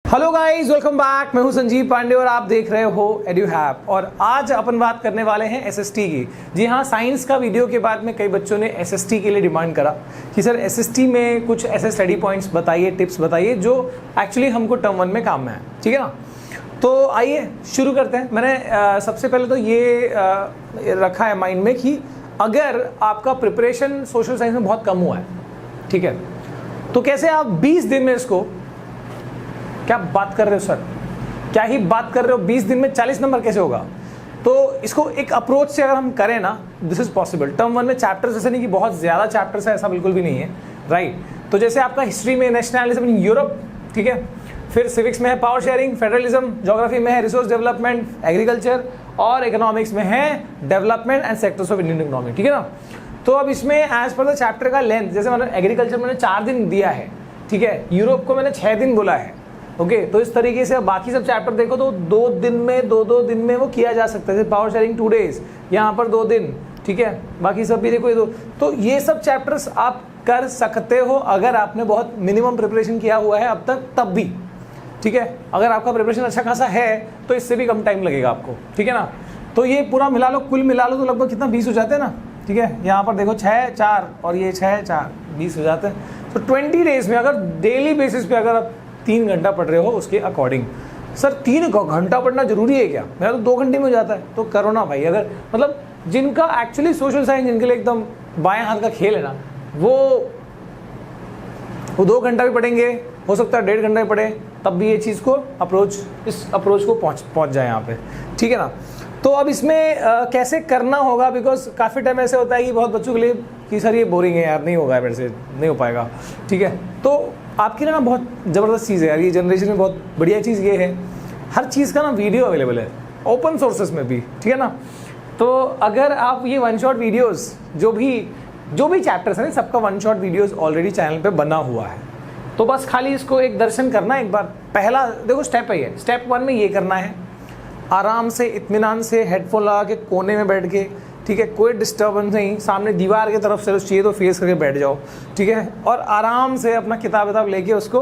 Hello guys, welcome back. मैं हूं संजीव पांडे और आप देख रहे हो एड्यूहैप। और आज अपन बात करने वाले हैं एसएसटी की। जी हाँ, साइंस का वीडियो के बाद में कई बच्चों ने एसएसटी के लिए डिमांड करा कि सर एसएसटी में कुछ ऐसे स्टडी पॉइंट्स बताइए, टिप्स बताइए जो एक्चुअली हमको टर्म वन में काम में है। ठीक है ना, तो आइए शुरू करते हैं। मैंने सबसे पहले तो ये रखा है माइंड में कि अगर आपका प्रिपरेशन सोशल साइंस में बहुत कम हुआ है, ठीक है, तो कैसे आप 20 दिन में इसको, क्या बात कर रहे हो सर, क्या ही बात कर रहे हो, 20 दिन में 40 नंबर कैसे होगा? तो इसको एक अप्रोच से अगर हम करें ना, this is possible. Term one में चैप्टर्स ऐसे नहीं कि बहुत ज्यादा चैप्टर्स है, ऐसा बिल्कुल भी नहीं है, राइट। तो जैसे आपका हिस्ट्री में नेशनलिज्म इन यूरोप, ठीक है, फिर सिविक्स में है पावर शेयरिंग, फेडरलिज्म, ज्योग्राफी में है रिसोर्स डेवलपमेंट, एग्रीकल्चर, और इकोनॉमिक्स में है development and sectors of Indian economy. ठीक है ना, तो अब इसमें एज पर द चैप्टर का लेंथ, जैसे मैंने एग्रीकल्चर मैंने 4 दिन दिया है, ठीक है, यूरोप को मैंने 6 दिन बोला है, ओके। तो इस तरीके से बाकी सब चैप्टर देखो तो 2 दिन में, 2 दिन में वो किया जा सकता है। जैसे पावर शेयरिंग 2 डेज, यहाँ पर 2 दिन, ठीक है, बाकी सब भी देखो ये 2। तो ये सब चैप्टर्स आप कर सकते हो अगर आपने बहुत मिनिमम प्रिपरेशन किया हुआ है अब तक, तब भी, ठीक है। अगर आपका प्रिपरेशन अच्छा खासा है तो इससे भी कम टाइम लगेगा आपको, ठीक है ना। तो ये पूरा मिला लो, कुल मिला लो तो लगभग कितना 20 हो जाते हैं ना, ठीक है। यहाँ पर देखो 6, 4 और ये 6, 4, 20 हो जाते हैं। तो 20 डेज में अगर डेली बेसिस पे अगर आप 3 घंटा पढ़ रहे हो उसके अकॉर्डिंग, सर 3 घंटा पढ़ना जरूरी है क्या? मेरा तो 2 घंटे में हो जाता है। तो करो ना भाई, अगर मतलब जिनका एक्चुअली सोशल साइंस, जिनके लिए एकदम बाएं हाथ का खेल है ना, वो 2 घंटा भी पढ़ेंगे, हो सकता है 1.5 घंटा भी पढ़े, तब भी ये चीज़ को इस अप्रोच को पहुंच जाए यहाँ पे, ठीक है ना। तो अब इसमें कैसे करना होगा, बिकॉज काफ़ी टाइम ऐसे होता है कि बहुत बच्चों के लिए कि सर ये बोरिंग है यार, नहीं होगा मेरे से, नहीं हो पाएगा, ठीक है। तो आपकी ना बहुत ज़बरदस्त चीज़ है यार, ये जनरेशन में बहुत बढ़िया चीज़ ये है, हर चीज़ का ना वीडियो अवेलेबल है ओपन सोर्सेस में भी, ठीक है ना। तो अगर आप ये 1 शॉट वीडियोस जो भी चैप्टर्स हैं, सबका 1 शॉट वीडियोस ऑलरेडी चैनल पे बना हुआ है, तो बस खाली इसको एक दर्शन करना एक बार। पहला देखो स्टेप है ये, स्टेप 1 में ये करना है, आराम से इत्मीनान से हेडफोन लगा के कोने में बैठ के, ठीक है, कोई डिस्टर्बेंस नहीं, सामने दीवार की तरफ से चाहिए तो फेस करके बैठ जाओ, ठीक है, और आराम से अपना किताब लेके उसको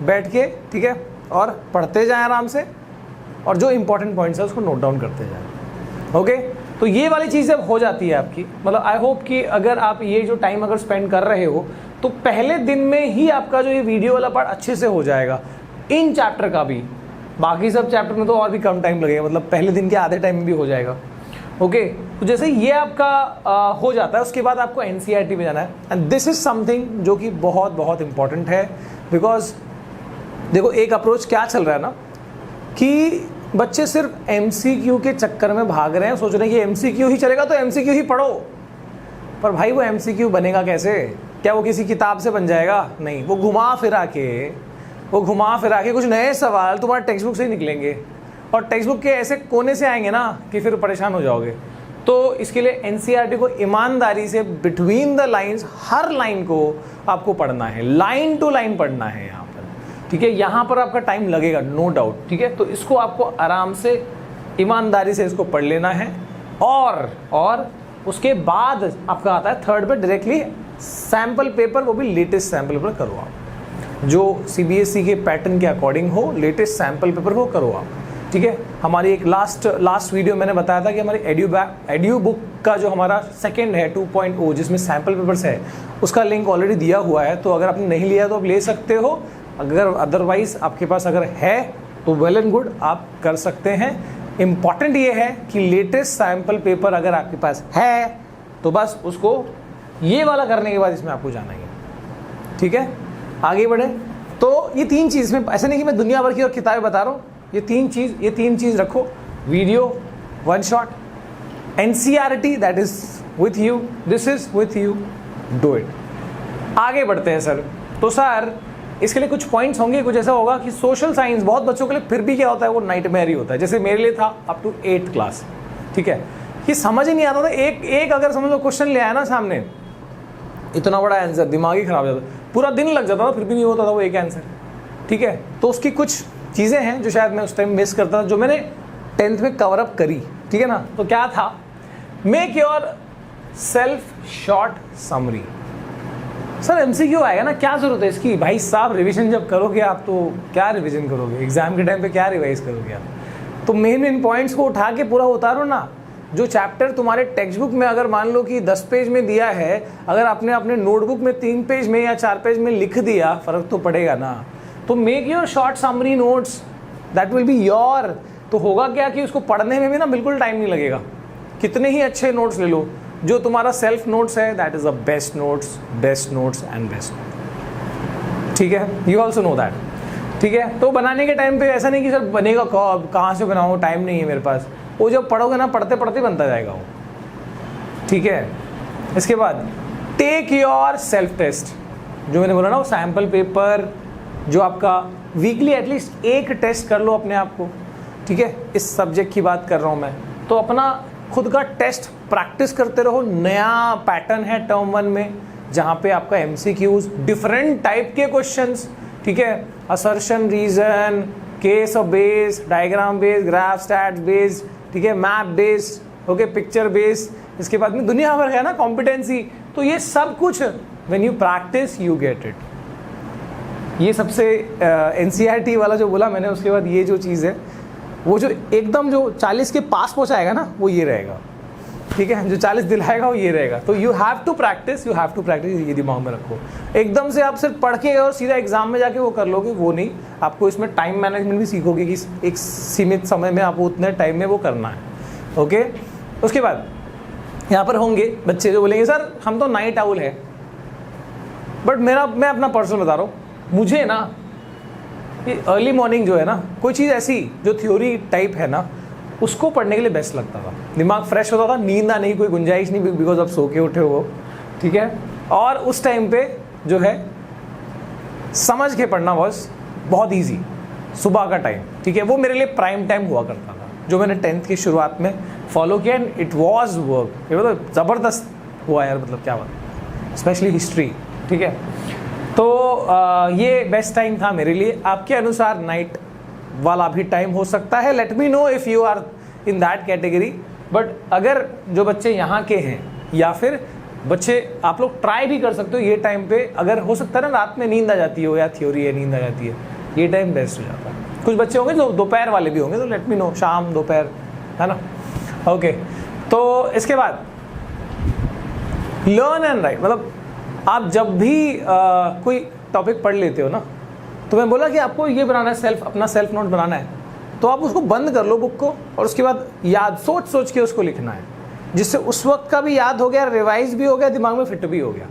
बैठ के, ठीक है, और पढ़ते जाएं आराम से, और जो इंपॉर्टेंट पॉइंट्स है उसको नोट डाउन करते जाएं, ओके। तो ये वाली चीज़ जब हो जाती है आपकी, मतलब आई होप कि अगर आप ये जो टाइम अगर स्पेंड कर रहे हो तो पहले दिन में ही आपका जो ये वीडियो वाला पार्ट अच्छे से हो जाएगा, इन चैप्टर का भी। बाकी सब चैप्टर में तो और भी कम टाइम लगेगा, मतलब पहले दिन के आधे टाइम में भी हो जाएगा, ओके। तो जैसे ये आपका हो जाता है, उसके बाद आपको एनसीईआरटी में जाना है, एंड दिस इज समथिंग जो कि बहुत बहुत इंपॉर्टेंट है। बिकॉज देखो एक अप्रोच क्या चल रहा है ना, कि बच्चे सिर्फ एमसीक्यू के चक्कर में भाग रहे हैं, सोच रहे हैं कि एमसीक्यू ही चलेगा तो एमसीक्यू ही पढ़ो। पर भाई वो एमसीक्यू बनेगा कैसे? क्या वो किसी किताब से बन जाएगा? नहीं, वो घुमा फिरा के कुछ नए सवाल तुम्हारे टेक्स्ट बुक से ही निकलेंगे, और टेक्स्ट बुक के ऐसे कोने से आएंगे ना कि फिर परेशान हो जाओगे। तो इसके लिए एनसीईआरटी को ईमानदारी से between the lines, her line को आपको पढ़ना है, लाइन टू लाइन पढ़ना है यहाँ पर, ठीक है। यहाँ पर आपका टाइम लगेगा नो डाउट, ठीक है। तो इसको आपको आराम से ईमानदारी से इसको पढ़ लेना है, और उसके बाद आपका आता है थर्ड पे डायरेक्टली सैम्पल पेपर, वो भी लेटेस्ट सैम्पल पेपर करो आप, जो सीबीएसई के पैटर्न के अकॉर्डिंग हो, लेटेस्ट सैम्पल पेपर वो करो आप, ठीक है। हमारी एक लास्ट वीडियो मैंने बताया था कि हमारी एड्यू बुक का जो हमारा सेकंड है 2.0, जिसमें सैम्पल पेपर्स है, उसका लिंक ऑलरेडी दिया हुआ है। तो अगर आपने नहीं लिया तो आप ले सकते हो, अगर अदरवाइज आपके पास अगर है तो वेल एंड गुड, आप कर सकते हैं। इम्पॉर्टेंट ये है कि लेटेस्ट सैम्पल पेपर अगर आपके पास है तो बस उसको ये वाला करने के बाद इसमें आपको जाना ही है, ठीक है। आगे बढ़े तो ये 3 चीज़ में, ऐसा नहीं कि मैं दुनिया भर की और किताबें बता रहा हूँ, ये तीन चीज़ रखो, video, 1 shot, NCERT that is with you, this is with you, do it. आगे बढ़ते हैं सर। तो सर इसके लिए कुछ पॉइंट्स होंगे, कुछ ऐसा होगा कि सोशल साइंस बहुत बच्चों के लिए फिर भी क्या होता है, वो नाइटमेयर ही होता है। जैसे मेरे लिए था अप टू 8th क्लास, ठीक है, कि समझ ही नहीं आता था। एक अगर समझ लो क्वेश्चन ले आया ना सामने, इतना बड़ा आंसर, दिमाग ही खराब हो जाता, पूरा दिन लग जाता था, फिर भी नहीं होता था वो एक आंसर, ठीक है। तो उसकी कुछ चीज़ें हैं जो शायद मैं उस टाइम मिस करता था, जो मैंने 10th में कवर अप करी, ठीक है ना। तो क्या था, make your self short summary. Sir MCQ आएगा ना, क्या जरूरत है इसकी? भाई साहब रिवीजन जब करोगे आप तो क्या रिवीजन करोगे, एग्जाम के टाइम पे क्या रिवाइज करोगे आप? तो मेन पॉइंट्स को उठा के पूरा उतारो ना। जो चैप्टर तुम्हारे टेक्स्ट बुक में अगर मान लो कि 10 पेज में दिया है, अगर आपने अपने नोटबुक में 3 पेज में या 4 पेज में लिख दिया, फर्क तो पड़ेगा ना। तो make your short summary notes, that will be your. तो होगा क्या कि उसको पढ़ने में भी ना बिल्कुल टाइम नहीं लगेगा। कितने ही अच्छे नोट्स ले लो, जो तुम्हारा सेल्फ नोट्स है that is the best notes and best. ठीक है, यू ऑल्सो नो दैट। ठीक है, तो बनाने के टाइम पे ऐसा नहीं कि सर बनेगा कहाँ से बनाऊँ, टाइम नहीं है मेरे पास। वो जब पढ़ोगे ना, पढ़ते पढ़ते बनता जाएगा वो। ठीक है, इसके बाद टेक योर सेल्फ टेस्ट, जो मैंने बोला ना वो सैम्पल पेपर, जो आपका वीकली एटलीस्ट एक टेस्ट कर लो अपने आप को। ठीक है, इस सब्जेक्ट की बात कर रहा हूँ मैं। तो अपना खुद का टेस्ट प्रैक्टिस करते रहो। नया पैटर्न है टर्म 1 में, जहाँ पे आपका एमसीक्यूज, डिफरेंट टाइप के क्वेश्चंस, ठीक है, assertion, reason, case of base, diagram base, graph stats base, ठीक है, map base, okay, picture base. इसके बाद में दुनिया भर है ना कॉम्पिटेंसी। तो ये सब कुछ when you practice you get it. ये सबसे एनसीईआरटी वाला जो बोला मैंने, उसके बाद ये जो चीज़ है वो जो एकदम जो 40 के पास पहुंचाएगा ना, वो ये रहेगा। ठीक है, जो 40 दिलाएगा वो ये रहेगा। तो यू हैव टू प्रैक्टिस, ये दिमाग में रखो। एकदम से आप सिर्फ पढ़ के और सीधा एग्जाम में जाके वो कर लोगे, वो नहीं। आपको इसमें टाइम मैनेजमेंट भी सीखोगे कि एक सीमित समय में आपको उतने टाइम में वो करना है। ओके, उसके बाद यहाँ पर होंगे बच्चे जो बोलेंगे सर हम तो नाइट आउल है, बट मैं अपना पर्सनल बता रहा हूँ, मुझे ना ये अर्ली मॉर्निंग जो है ना, कोई चीज़ ऐसी जो थ्योरी टाइप है ना, उसको पढ़ने के लिए बेस्ट लगता था। दिमाग फ्रेश होता था, नींद आने की कोई गुंजाइश नहीं, बिकॉज आप सो के उठे हो। ठीक है, और उस टाइम पे जो है समझ के पढ़ना बस बहुत इजी, सुबह का टाइम। ठीक है, वो मेरे लिए प्राइम टाइम हुआ करता था, जो मैंने 10th की शुरुआत में फॉलो किया एंड इट वॉज वर्क। ये मतलब ज़बरदस्त हुआ यार, मतलब क्या बात, स्पेशली हिस्ट्री। ठीक है, तो ये बेस्ट टाइम था मेरे लिए। आपके अनुसार नाइट वाला भी टाइम हो सकता है, let me know if you are in that category. But अगर जो बच्चे यहाँ के हैं या फिर बच्चे, आप लोग ट्राई भी कर सकते हो ये टाइम पे। अगर हो सकता है ना रात में नींद आ जाती हो या थ्योरी है नींद आ जाती है, ये टाइम बेस्ट हो जाता है। कुछ बच्चे होंगे जो दोपहर वाले भी होंगे, तो लेट मी नो, शाम दोपहर, है ना। ओके, तो इसके बाद लर्न एंड राइट, मतलब आप जब भी कोई टॉपिक पढ़ लेते हो ना, तो मैं बोला कि आपको ये बनाना है, अपना सेल्फ नोट बनाना है, तो आप उसको बंद कर लो बुक को, और उसके बाद याद सोच के उसको लिखना है, जिससे उस वक्त का भी याद हो गया, रिवाइज भी हो गया, दिमाग में फिट भी हो गया।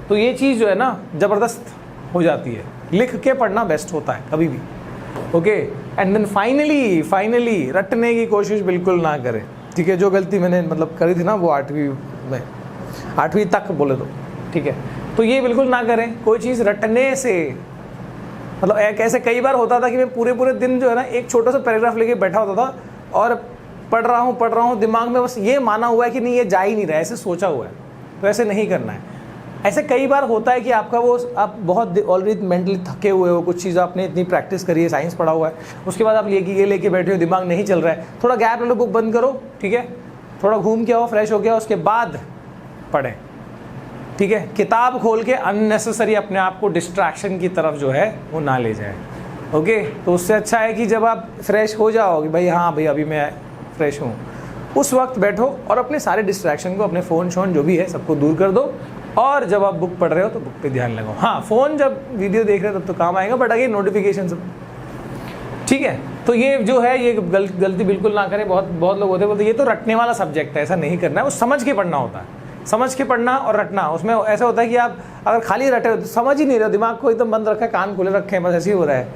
तो ये चीज़ जो है ना ज़बरदस्त हो जाती है। लिख के पढ़ना बेस्ट होता है कभी भी। ओके, एंड देन फाइनली रटने की कोशिश बिल्कुल ना करें। ठीक है, जो गलती मैंने मतलब करी थी ना वो 8वीं तक बोले तो, ठीक है, तो ये बिल्कुल ना करें। कोई चीज़ रटने से, मतलब ऐसे कई बार होता था कि मैं पूरे दिन जो है ना एक छोटा सा पैराग्राफ लेके बैठा होता था और पढ़ रहा हूँ, दिमाग में बस ये माना हुआ है कि नहीं ये जा ही नहीं रहा है, ऐसे सोचा हुआ है। तो ऐसे नहीं करना है। ऐसे कई बार होता है कि आपका वो, आप बहुत ऑलरेडी मेंटली थके हुए हो, कुछ चीज़ आपने इतनी प्रैक्टिस करी है, साइंस पढ़ा हुआ है, उसके बाद आप ये लेके बैठे हो, दिमाग नहीं चल रहा है, थोड़ा गैप ले लो, बुक बंद करो, ठीक है, थोड़ा घूम के आओ, फ्रेश हो गया, उसके बाद पढ़ें। ठीक है, किताब खोल के अननेसेसरी अपने आप को डिस्ट्रैक्शन की तरफ जो है वो ना ले जाए। ओके, तो उससे अच्छा है कि जब आप फ्रेश हो जाओ कि भाई हाँ भाई अभी मैं फ्रेश हूँ, उस वक्त बैठो और अपने सारे डिस्ट्रैक्शन को, अपने फ़ोन शोन जो भी है सबको दूर कर दो, और जब आप बुक पढ़ रहे हो तो बुक पे ध्यान लगाओ। हाँ, फ़ोन जब वीडियो देख रहे हो तब तो काम आएगा, बट अगेन नोटिफिकेशन सब। ठीक है, तो ये जो है ये गलती बिल्कुल ना करें। बहुत लोग होते हैं बोलते ये तो रटने वाला सब्जेक्ट है, ऐसा नहीं करना है, वो समझ के पढ़ना होता है। समझ के पढ़ना और रटना, उसमें ऐसा होता है कि आप अगर खाली रटे हो तो समझ ही नहीं रहे हो, दिमाग को एकदम बंद रखा है, कान खुले रखे हैं, बस ऐसे ही हो रहा है,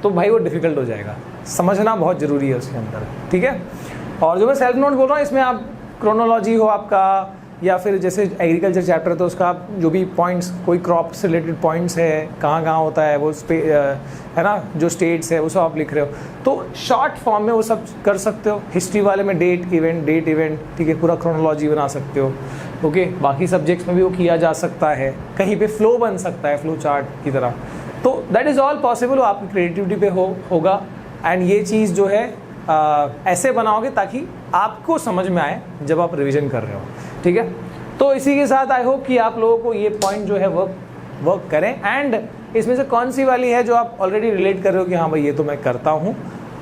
तो भाई वो डिफिकल्ट हो जाएगा। समझना बहुत ज़रूरी है उसके अंदर। ठीक है, और जो मैं सेल्फ नोट बोल रहा हूँ इसमें आप क्रोनोलॉजी हो आपका, या फिर जैसे एग्रीकल्चर चैप्टर है तो उसका आप जो भी पॉइंट्स, कोई क्रॉप से रिलेटेड पॉइंट्स है, कहाँ होता है वो है ना, जो स्टेट्स है वो सब आप लिख रहे हो, तो शॉर्ट फॉर्म में वो सब कर सकते हो। हिस्ट्री वाले में डेट इवेंट, ठीक है, पूरा क्रोनोलॉजी बना सकते हो। ओके, बाकी सब्जेक्ट्स में भी वो किया जा सकता है, कहीं पे फ्लो बन सकता है, फ्लो चार्ट की तरह। तो दैट इज़ ऑल पॉसिबल, आपकी क्रिएटिविटी पे होगा। एंड ये चीज़ जो है ऐसे बनाओगे ताकि आपको समझ में आए जब आप रिवीजन कर रहे हो। ठीक है, तो इसी के साथ आई होप कि आप लोगों को ये पॉइंट जो है वर्क वर्क करें। एंड इसमें से कौन सी वाली है जो आप ऑलरेडी रिलेट कर रहे हो कि हाँ भाई ये तो मैं करता हूँ,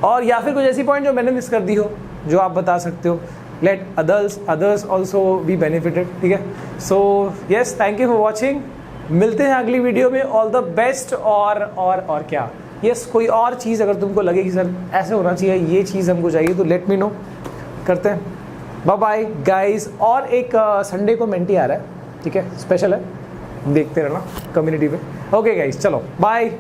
और या फिर कुछ ऐसी पॉइंट जो मैंने मिस कर दी हो जो आप बता सकते हो। Let others also be benefited, ठीक है। So yes, thank you for watching. मिलते हैं अगली वीडियो में। All the best. और क्या, यस कोई और चीज़ अगर तुमको लगे कि सर ऐसे होना चाहिए, ये चीज़ हमको चाहिए, तो लेट मी नो, करते हैं। Bye bye guys. और एक संडे को मेंटी आ रहा है, ठीक है, स्पेशल है, देखते रहना कम्युनिटी पे। ओके गाइस, चलो बाय।